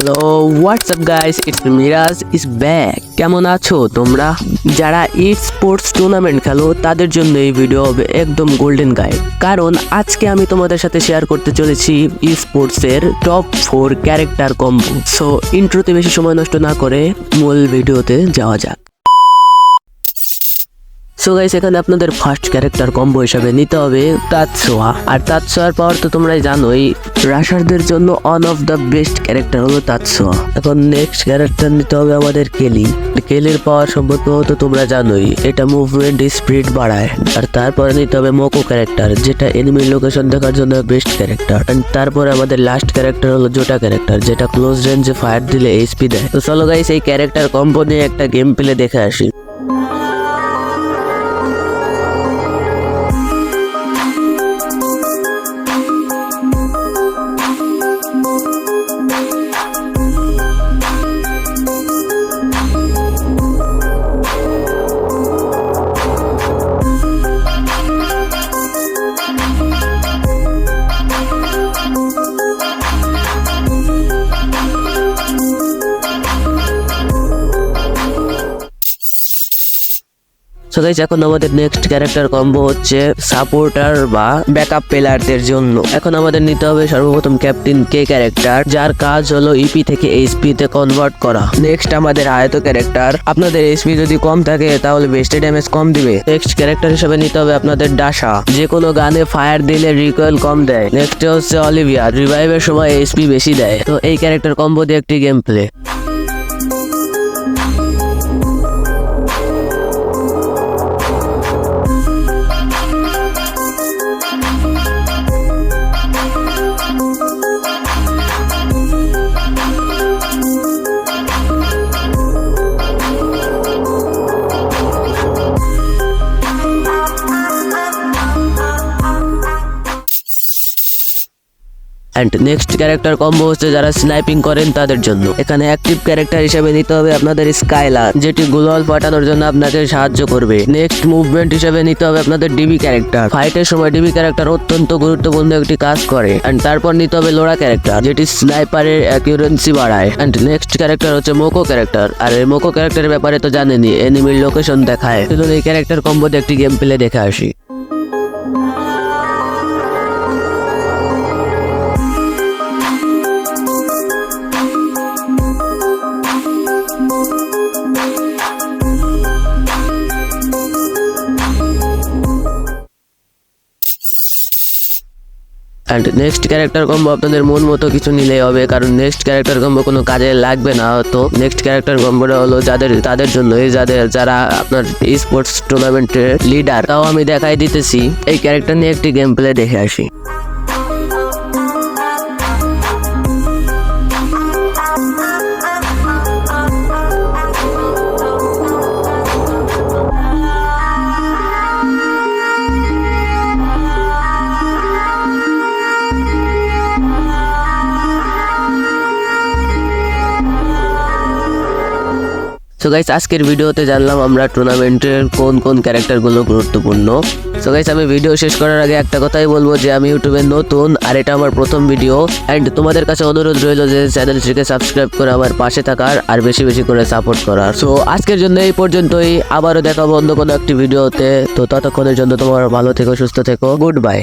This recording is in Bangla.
Hello WhatsApp guys, it's Miraj is back. কেমন আছো তোমরা? যারা ই স্পোর্টস টুর্নামেন্ট খেলো তাদের জন্য এই ভিডিও হবে একদম গোল্ডেন গাইড, কারণ আজকে আমি তোমাদের সাথে শেয়ার করতে চলেছি ই স্পোর্টস এর টপ 4 ক্যারেক্টার কম্বো। সো ইন্ট্রোতে বেশি সময় নষ্ট না করে মূল ভিডিওতে যাওয়া যাক। সো গাইস, এখানে আপনাদের ফার্স্ট ক্যারেক্টার কম্বো হিসাবে নিতে হবে তাতসোয়া। আর তাতসোয়ার পাওয়ার তো তোমরাই জানোই, রাশারদের জন্য one of the best character হলো তাতসোয়া। এখন নেক্সট ক্যারেক্টার নিতে হবে আমাদের কেলি। কেলির পাওয়ার সম্পর্কে তো তোমরা জানোই, এটা মুভমেন্ট স্পিড বাড়ায়। আর তারপরে নিতে হবে মোকো ক্যারেক্টার, যেটা এনিমি লোকেশন দেখার জন্য বেস্ট ক্যারেক্টার। এন্ড তারপরে আমাদের লাস্ট ক্যারেক্টার হলো জোটা ক্যারেক্টার, যেটা ক্লোজ রেঞ্জে ফায়ার দিলে এইচপি দেয়। তো চলো গাইস, এই ক্যারেক্টার কম্বো নিয়ে একটা গেম প্লে দেখে আসি। সো গাইস, এখন আমাদের নেক্সট ক্যারেক্টার কম্বো হচ্ছে সাপোর্টার বা ব্যাকআপ প্লেয়ারদের জন্য। এখন আমাদের নিতে হবে সর্বপ্রথম ক্যাপ্টেন কে ক্যারেক্টার, যার কাজ হলো ইপি থেকে এইচপি তে কনভার্ট করা। নেক্সট আমাদের আয়তো ক্যারেক্টার, আপনাদের এইচপি যদি কম থাকে তাহলে বেস্টে ড্যামেজ কম দিবে। নেক্সট ক্যারেক্টার হিসেবে নিতে হবে আপনাদের ডাসা, যে কোনো গানে ফায়ার দিলে রিকয়েল কম দেয়। নেক্সট হচ্ছে অলিভিয়া, রিভাইভের সময় এইচপি বেশি দেয়। তো এই ক্যারেক্টার কম্বো দিয়ে একটি game play. And next character combo হচ্ছে যারা স্নাইপিং করেন তাদের জন্য। এখানে অ্যাক্টিভ ক্যারেক্টার হিসেবে নিতে হবে আপনাদের স্কাইলার, যেটি গ্লোয়াল ফাটানোর জন্য আপনাকে সাহায্য করবে। নেক্সট মুভমেন্ট হিসেবে নিতে হবে আপনাদের ডিবি ক্যারেক্টার, ফাইটের সময় ডিবি ক্যারেক্টার অত্যন্ত গুরুত্বপূর্ণ একটি কাজ করে। এন্ড তারপর নিতে হবে লোরা ক্যারেক্টার, যেটি স্নাইপারের অ্যাকিউরেন্সি বাড়ায়। এন্ড নেক্সট ক্যারেক্টার হচ্ছে মোকো ক্যারেক্টার, আর এই মোকো ক্যারেক্টারের ব্যাপারে তো জানেনই, এনিমির লোকেশন দেখায়। চলুন এই ক্যারেক্টার কম্বোতে একটি গেম প্লে দেখে আসি। এন্ড নেক্সট ক্যারেক্টার কম্বো আপনাদের মন মতো কিছু নিলেই হবে, কারণ নেক্সট ক্যারেক্টার কম্বো কোনো কাজে লাগবে না। তো নেক্সট ক্যারেক্টার কম্বোটা হলো তাদের জন্য, যারা আপনার স্পোর্টস টুর্নামেন্টের লিডার। তাও আমি দেখাই দিতেছি, এই ক্যারেক্টার নিয়ে একটি গেম প্লে দেখে আসি। সো গাইস, আজকের ভিডিওতে জানলাম আমরা টুর্নামেন্টের কোন কোন ক্যারেক্টারগুলো গুরুত্বপূর্ণ। সো গাইস, আমি ভিডিও শেষ করার আগে একটা কথাই বলবো যে আমি ইউটিউবে নতুন, আর এটা আমার প্রথম ভিডিও। এন্ড তোমাদের কাছে অনুরোধ রইল যে চ্যানেলটিকে সাবস্ক্রাইব করে আমার পাশে থাকার, আর বেশি বেশি করে সাপোর্ট করার। সো আজকের জন্য এই পর্যন্তই, আবারও দেখাবো অন্য কোনো একটি ভিডিওতে। তো ততক্ষণের জন্য তোমরা ভালো থেকো, সুস্থ থেকো, গুড বাই।